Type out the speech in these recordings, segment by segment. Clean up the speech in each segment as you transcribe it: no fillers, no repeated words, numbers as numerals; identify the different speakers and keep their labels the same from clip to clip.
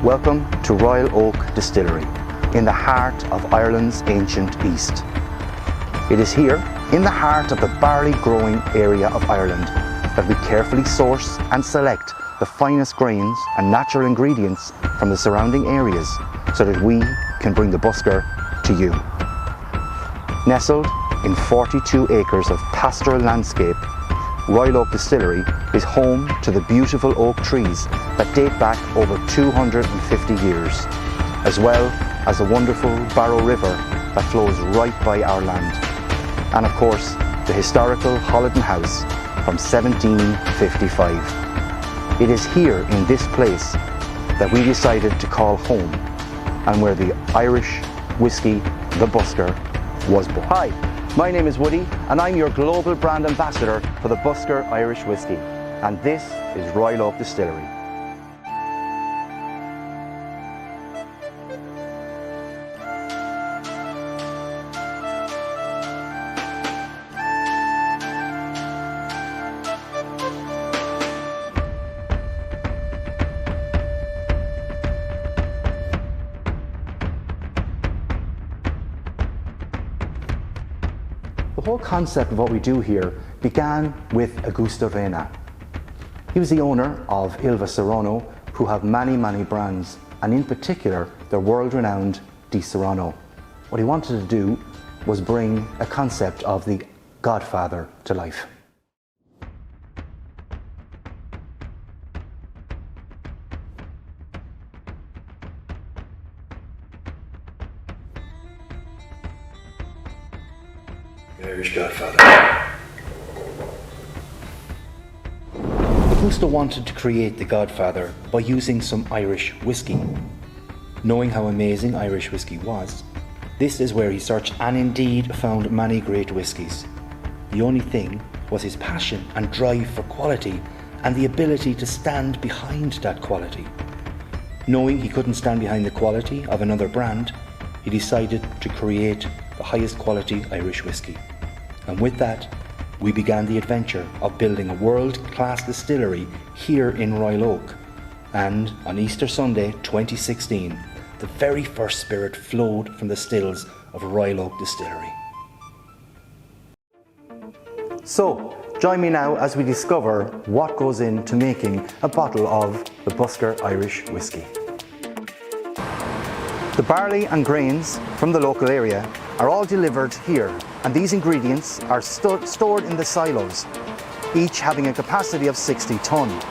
Speaker 1: Welcome to Royal Oak Distillery, in the heart of Ireland's ancient East. It is here, in the heart of the barley growing area of Ireland, that we carefully source and select the finest grains and natural ingredients from the surrounding areas so that we can bring the busker to you. Nestled in 42 acres of pastoral landscape, Royal Oak Distillery is home to the beautiful oak trees that date back over 250 years, as well as the wonderful Barrow River that flows right by our land, and of course the historical Holladen House from 1755. It is here in this place that we decided to call home, and where the Irish whiskey, the Busker, was born. Hi, my name is Woody, and I'm your global brand ambassador for the Busker Irish Whiskey, and this is Royal Oak Distillery. The whole concept of what we do here began with Augusto Reina. He was the owner of Ilva Serrano, who have many brands, and in particular their world-renowned Di Serrano. What he wanted to do was bring a concept of the Godfather to life.
Speaker 2: Irish Godfather.
Speaker 1: Augusto wanted to create the Godfather by using some Irish whiskey. Knowing how amazing Irish whiskey was, this is where he searched and indeed found many great whiskies. The only thing was his passion and drive for quality and the ability to stand behind that quality. Knowing he couldn't stand behind the quality of another brand, he decided to create the highest quality Irish whiskey. And with that, we began the adventure of building a world-class distillery here in Royal Oak. And on Easter Sunday 2016, the very first spirit flowed from the stills of Royal Oak Distillery. So, join me now as we discover what goes into making a bottle of the Busker Irish Whiskey. The barley and grains from the local area are all delivered here, and these ingredients are stored in the silos, each having a capacity of 60 tonne.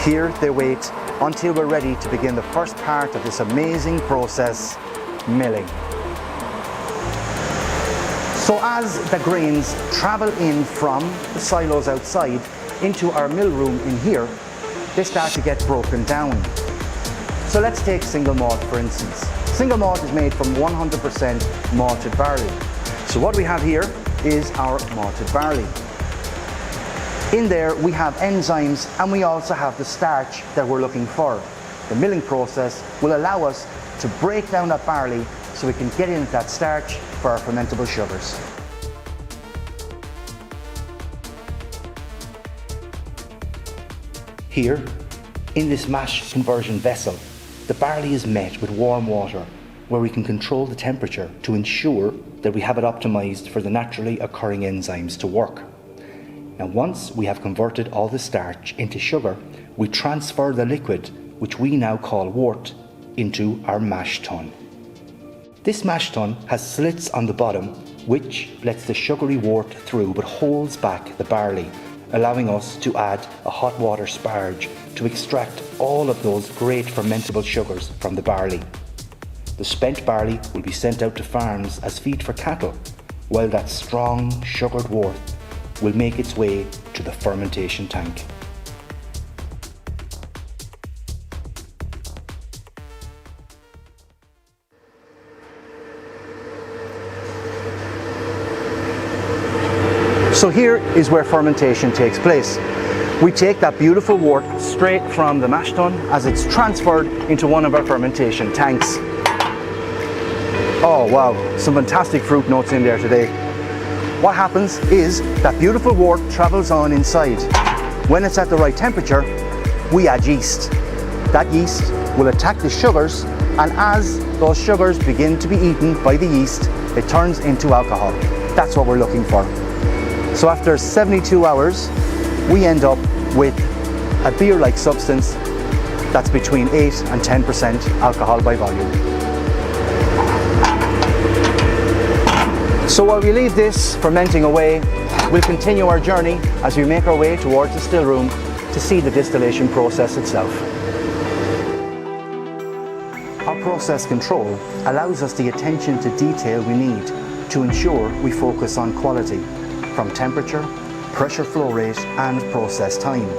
Speaker 1: Here they wait until we're ready to begin the first part of this amazing process, milling. So as the grains travel in from the silos outside into our mill room in here, they start to get broken down. So let's take single malt for instance. Single malt is made from 100% malted barley. So what we have here is our malted barley. In there we have enzymes and we also have the starch that we're looking for. The milling process will allow us to break down that barley so we can get in that starch for our fermentable sugars. Here, in this mash conversion vessel, the barley is met with warm water where we can control the temperature to ensure that we have it optimized for the naturally occurring enzymes to work. Now once we have converted all the starch into sugar, we transfer the liquid, which we now call wort, into our mash tun. This mash tun has slits on the bottom which lets the sugary wort through but holds back the barley, allowing us to add a hot water sparge to extract all of those great fermentable sugars from the barley. The spent barley will be sent out to farms as feed for cattle, while that strong sugared wort will make its way to the fermentation tank. So here is where fermentation takes place. We take that beautiful wort straight from the mash tun as it's transferred into one of our fermentation tanks. Oh wow, some fantastic fruit notes in there today. What happens is that beautiful wort travels on inside. When it's at the right temperature, we add yeast. That yeast will attack the sugars, and as those sugars begin to be eaten by the yeast, it turns into alcohol. That's what we're looking for. So after 72 hours, we end up with a beer-like substance that's between 8 and 10% alcohol by volume. So while we leave this fermenting away, we'll continue our journey as we make our way towards the still room to see the distillation process itself. Our process control allows us the attention to detail we need to ensure we focus on quality, from temperature, pressure flow rate and process time.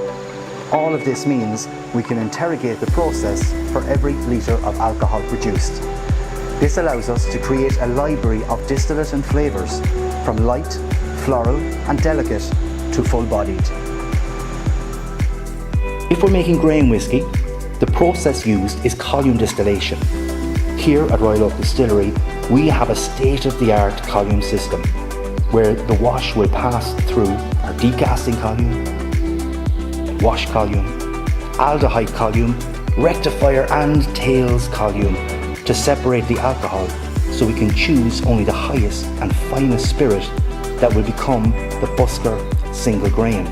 Speaker 1: All of this means we can interrogate the process for every litre of alcohol produced. This allows us to create a library of distillate and flavours, from light, floral and delicate to full-bodied. If we're making grain whisky, the process used is column distillation. Here at Royal Oak Distillery, we have a state-of-the-art column system where the wash will pass through our degassing column, wash column, aldehyde column, rectifier and tails column to separate the alcohol so we can choose only the highest and finest spirit that will become the Busker single grain.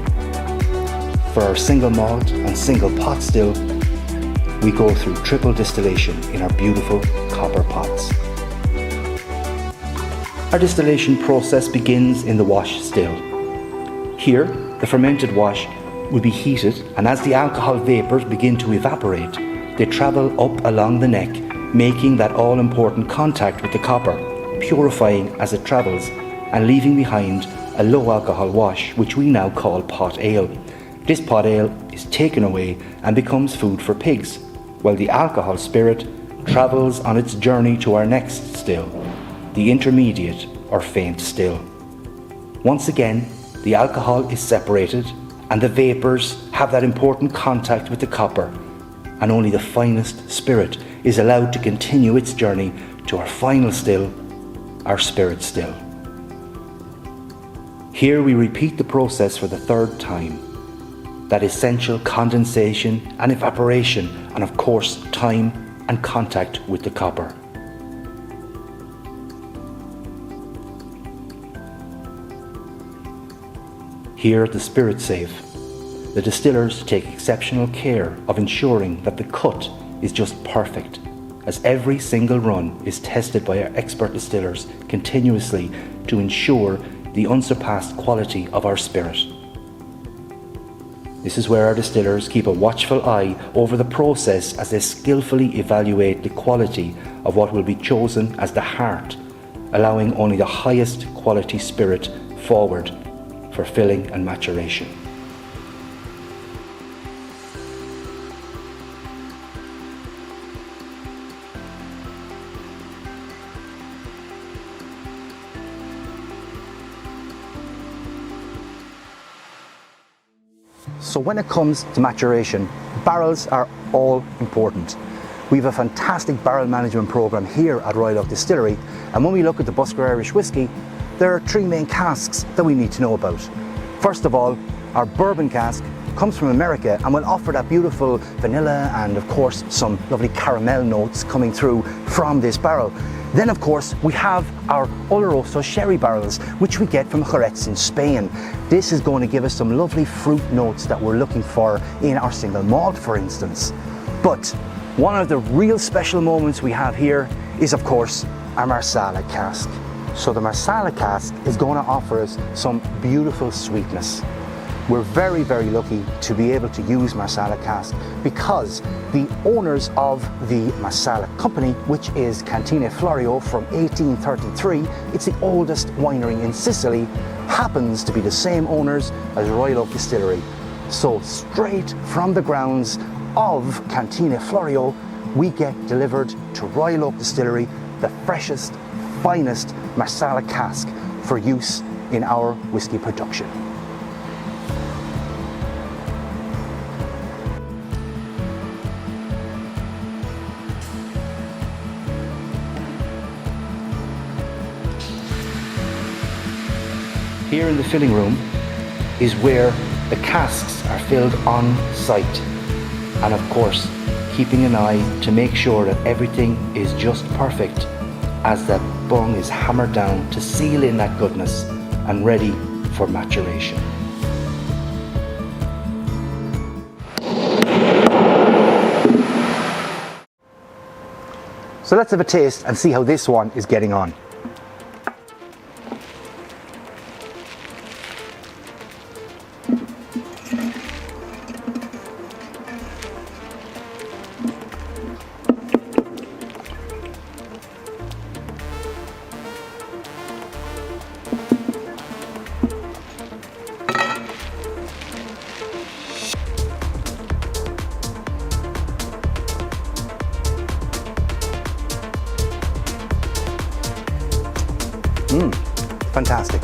Speaker 1: For our single malt and single pot still, we go through triple distillation in our beautiful copper pots. Our distillation process begins in the wash still. Here, the fermented wash will be heated, and as the alcohol vapours begin to evaporate, they travel up along the neck, making that all-important contact with the copper, purifying as it travels and leaving behind a low alcohol wash, which we now call pot ale. This pot ale is taken away and becomes food for pigs, while the alcohol spirit travels on its journey to our next still, the intermediate or faint still. Once again, the alcohol is separated and the vapours have that important contact with the copper, and only the finest spirit is allowed to continue its journey to our final still, our spirit still. Here we repeat the process for the third time. That essential condensation and evaporation, and of course time and contact with the copper. Here at the Spirit Safe, the distillers take exceptional care of ensuring that the cut is just perfect, as every single run is tested by our expert distillers continuously to ensure the unsurpassed quality of our spirit. This is where our distillers keep a watchful eye over the process as they skillfully evaluate the quality of what will be chosen as the heart, allowing only the highest quality spirit forward for filling and maturation. So when it comes to maturation, barrels are all important. We have a fantastic barrel management program here at Royal Oak Distillery, and when we look at the Busker Irish Whiskey, there are three main casks that we need to know about. First of all, our bourbon cask comes from America and will offer that beautiful vanilla and of course some lovely caramel notes coming through from this barrel. Then of course we have our Oloroso sherry barrels, which we get from Jerez in Spain. This is going to give us some lovely fruit notes that we're looking for in our single malt, for instance. But one of the real special moments we have here is of course our Marsala cask. So the Marsala cask is going to offer us some beautiful sweetness. We're very, very lucky to be able to use Marsala cask because the owners of the Marsala company, which is Cantina Florio from 1833, it's the oldest winery in Sicily, happens to be the same owners as Royal Oak Distillery. So straight from the grounds of Cantina Florio, we get delivered to Royal Oak Distillery the freshest, finest Marsala cask for use in our whiskey production. Here in the filling room is where the casks are filled on site, and of course keeping an eye to make sure that everything is just perfect as that bung is hammered down to seal in that goodness and ready for maturation. So let's have a taste and see how this one is getting on. Fantastic.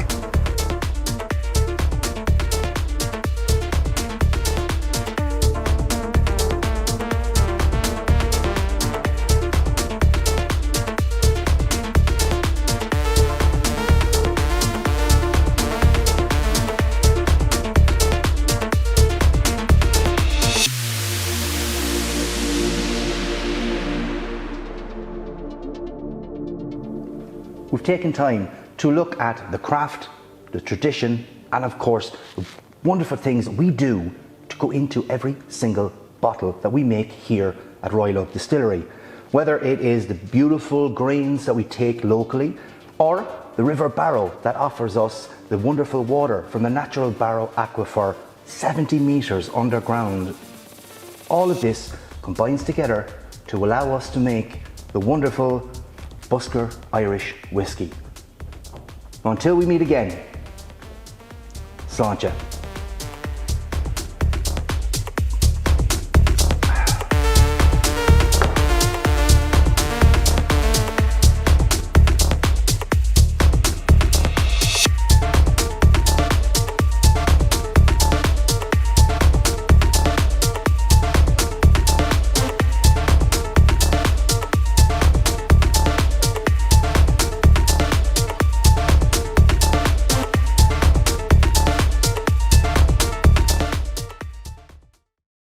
Speaker 1: We've taken time to look at the craft, the tradition, and of course, the wonderful things we do to go into every single bottle that we make here at Royal Oak Distillery. Whether it is the beautiful grains that we take locally, or the River Barrow that offers us the wonderful water from the natural Barrow aquifer 70 metres underground. All of this combines together to allow us to make the wonderful Busker Irish Whiskey. Until we meet again, Sláinte.